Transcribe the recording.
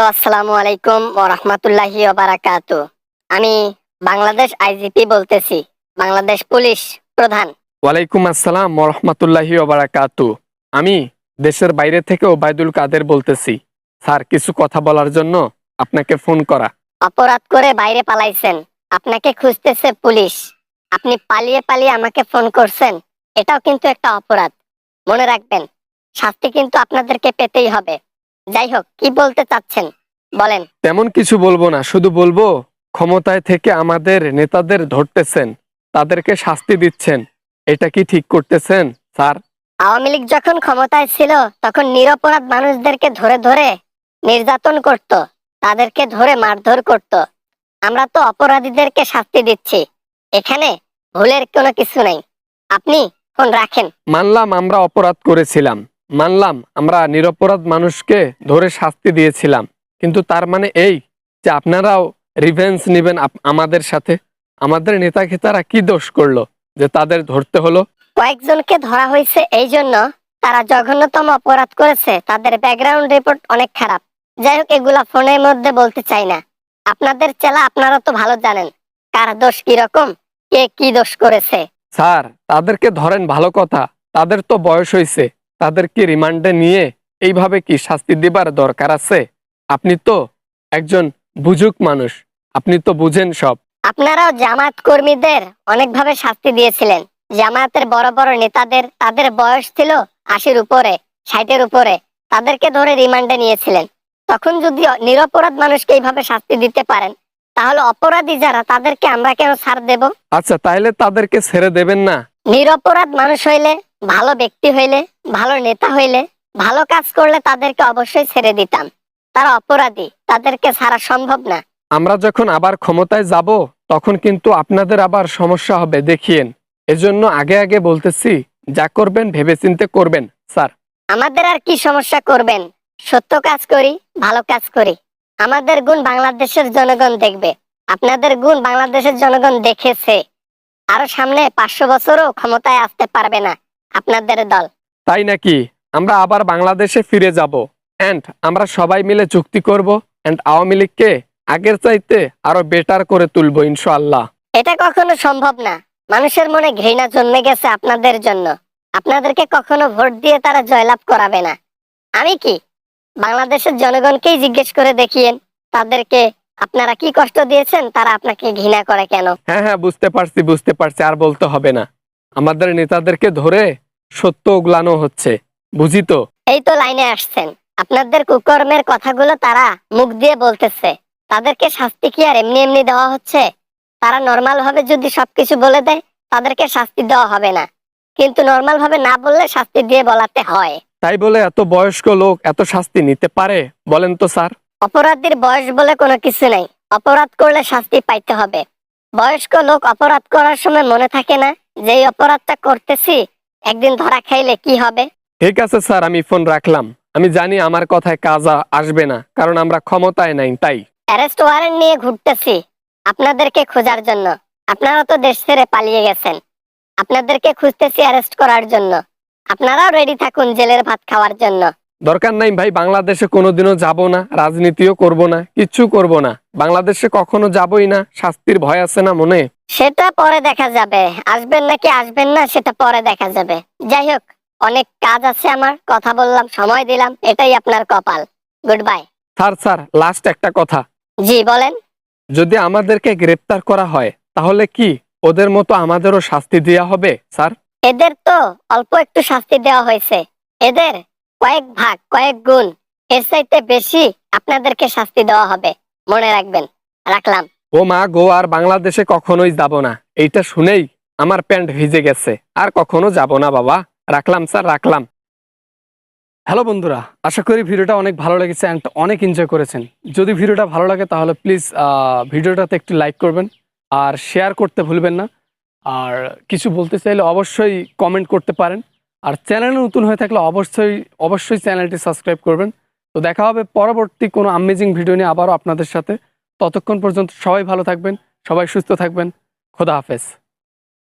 আসসালামু আলাইকুম ওয়া রাহমাতুল্লাহি ওয়া বারাকাতুহু। আমি বাংলাদেশ আইজিপি বলতেছি, বাংলাদেশ পুলিশ প্রধান। ওয়ালাইকুম আসসালাম রহমতুল্লাহি ওবারাকাতু। আমি দেশের বাইরে থেকে ওবায়দুল কাদের বলতেছি। স্যার, কিছু কথা বলার জন্য আপনাকে ফোন করা। অপরাধ করে বাইরে পালাইছেন, আপনাকে খুঁজতেছে পুলিশ। আপনি পালিয়ে পালিয়ে আমাকে ফোন করছেন, এটাও কিন্তু একটা অপরাধ। মনে রাখবেন, শাস্তি কিন্তু আপনাদেরকে পেতেই হবে। যাই হোক, কি বলতে চাচ্ছেন বলেন। তেমন কিছু বলবো না, শুধু বলবো ক্ষমতায় থেকে আমাদের নেতাদের ধরতেছেন, তাদেরকে শাস্তি দিচ্ছেন, এটা কি ঠিক করতেছেন স্যার? আওয়ামী লীগ যখন ক্ষমতায় ছিল তখন নিরপরাধ মানুষদেরকে ধরে ধরে নির্যাতন করত, তাদেরকে ধরে মারধর করত। আমরা তো অপরাধীদেরকে শাস্তি দিচ্ছি, এখানে ভুলের কোনো কিছু নাই। আপনি ফোন রাখেন। মানলাম আমরা অপরাধ করেছিলাম, মানলাম আমরা নিরপরাধ মানুষকে ধরে শাস্তি দিয়েছিলাম, কিন্তু তার মানে এই যে আপনারাও রিভেঞ্জ নেবেন আমাদের সাথে? আমাদের নেতা খেতারা কি দোষ করলো যে তাদের ধরতে হলো? কয়েকজনকে ধরা হয়েছে এই জন্য তারা জঘন্যতম অপরাধ করেছে, তাদের ব্যাকগ্রাউন্ড রিপোর্ট অনেক খারাপ। যাই হোক, এগুলা ফোনের মধ্যে বলতে চাই না। আপনাদের চেলা, আপনারা তো ভালো জানেন কার দোষ কিরকম, কে কি দোষ করেছে। স্যার, তাদেরকে ধরেন ভালো কথা, তাদের তো বয়স হয়েছে, তাদেরকে রিমান্ডে নিয়ে এইভাবে কি শাস্তি দিবার দরকার আছে? আপনি তো একজন বুঝুক মানুষ, আপনি তো বুঝেন সব। আপনারাও জামাত কর্মীদের অনেকভাবে শাস্তি দিয়েছিলেন। জামায়াতের বড় বড় নেতাদের, তাদের বয়স ছিল 80-র উপরে, 60-এর উপরে, তাদেরকে ধরে রিমান্ডে নিয়েছিলেন। তখন যদি নিরপরাধ মানুষকে এইভাবে শাস্তি দিতে পারেন, তাহলে অপরাধী যারা, তাদেরকে আমরা কেন ছাড় দেব? আচ্ছা, তাইলে তাদেরকে ছেড়ে দেবেন না? নিরপরাধ মানুষ হইলে, ভালো ব্যক্তি হইলে, ভালো নেতা হইলে, ভালো কাজ করলে তাদেরকে অবশ্যই ছেড়ে দিতাম। তারা অপরাধী, তাদেরকে ছাড়া সম্ভব না। আমরা যখন আবার ক্ষমতায় যাব তখন কিন্তু আপনাদের আবার সমস্যা হবে, দেখিয়েন। এজন্য আগে আগে বলতেছি, যা করবেন ভেবেচিন্তে করবেন স্যার। আমাদের আর কি সমস্যা করবেন? সত্য কাজ করি, ভালো কাজ করি। আমাদের গুণ বাংলাদেশের জনগণ দেখবে, আপনাদের গুণ বাংলাদেশের জনগণ দেখেছে। আরো সামনে 500 বছরও ক্ষমতায় আসতে পারবে না আপনাদের দল। তাই নাকি? আমরা আবার বাংলাদেশে ফিরে যাব, এন্ড আমরা সবাই মিলে চুক্তি করব, এন্ড আওয়ামী লীগকে আগের চাইতে আরো বেটার করে তুলবো ইনশাআল্লাহ। এটা কখনো সম্ভব না। মানুষের মনে ঘৃণা জন্মে গেছে আপনাদের জন্য। আপনাদেরকে কখনো ভোট দিয়ে তারা জয়লাভ করাবে না। আমি কি, বাংলাদেশের জনগণকেই জিজ্ঞেস করে দেখিয়েন, তাদেরকে আপনারা কি কষ্ট দিয়েছেন, তারা আপনাকে ঘৃণা করে কেন। হ্যাঁ হ্যাঁ, বুঝতে পারছি বুঝতে পারছি, আর বলতে হবে না। আমাদের নেতাদেরকে ধরে সত্য উগলানো হচ্ছে, বুঝি তো। এই তো লাইনে আসছেন। আপনাদের কুকর্মের কথাগুলো তারা মুখ দিয়ে বলতেছে, তাদেরকে শাস্তি কি আর এমনি এমনি দেওয়া হচ্ছে? তারা নর্মাল ভাবে যদি সবকিছু বলে দেয়, তাদেরকে শাস্তি দেওয়া হবে না। কিন্তু নর্মাল ভাবে না বললে শাস্তি দিয়ে বলাতে হয়। তাই বলে এত বয়স্ক লোক এত শাস্তি নিতে পারে বলেন তো স্যার? অপরাধীর বয়স বলে কোনো কিছু নাই। অপরাধ করলে শাস্তি পাইতে হবে। বয়স্ক লোক অপরাধ করার সময় মনে থাকে না যে এই অপরাধটা করতেছি, একদিন ধরা খাইলে কি হবে। ঠিক আছে স্যার, আমি ফোন রাখলাম। আমি জানি আমার কথায় কাজ আসবে না, কারণ আমরা ক্ষমতায় নাই তাই। অ্যারেস্ট ওয়ারেন্ট নিয়ে ঘুরতেছি আপনাদেরকে খোঁজার জন্য। আপনারা তো দেশ ছেড়ে পালিয়ে গেছেন, আপনাদেরকে খুঁজতেছি অ্যারেস্ট করার জন্য। আপনারাও রেডি থাকুন জেলের ভাত খাওয়ার জন্য। দরকার নাই ভাই, বাংলাদেশে কোনোদিনও যাব না, রাজনীতিও করব না, কিচ্ছু করব না। বাংলাদেশে কখনো যাবই না, শাস্তির ভয় আছে না মনে। সেটা পরে দেখা যাবে, আসবেন নাকি আসবেন না সেটা পরে দেখা যাবে। যাই হোক, অনেক কাজ আছে আমার, কথা বললাম, সময় দিলাম, এটাই আপনার কপাল। Good bye. Sir sir, last একটা কথা। জি বলেন। যদি আমাদেরকে গ্রেপ্তার করা হয়, তাহলে কি ওদের মতো আমাদেরও শাস্তি দেওয়া হবে স্যার? এদের তো অল্প একটু শাস্তি দেওয়া হয়েছে, এদের কয়েক ভাগ, কয়েক গুণ, এর চাইতে বেশি আপনাদেরকে শাস্তি দেওয়া হবে, মনে রাখবেন। রাখলাম। ও মা গো, আর বাংলাদেশে কখনোই যাব না, এইটা শুনেই আমার প্যান্ট ভিজে গেছে। আর কখনো যাব না বাবা। রাখলাম স্যার, রাখলাম। হ্যালো বন্ধুরা, আশা করি ভিডিওটা অনেক ভালো লেগেছে অ্যান্ড অনেক এনজয় করেছেন। যদি ভিডিওটা ভালো লাগে তাহলে প্লিজ ভিডিওটাতে একটু লাইক করবেন আর শেয়ার করতে ভুলবেন না। আর কিছু বলতে চাইলে অবশ্যই কমেন্ট করতে পারেন। আর চ্যানেলে নতুন হয়ে থাকলে অবশ্যই অবশ্যই চ্যানেলটি সাবস্ক্রাইব করবেন। তো দেখা হবে পরবর্তী কোনো আমেজিং ভিডিও নিয়ে আবারও আপনাদের সাথে। ততক্ষণ পর্যন্ত সবাই ভালো থাকবেন, সবাই সুস্থ থাকবেন। খোদা হাফেজ।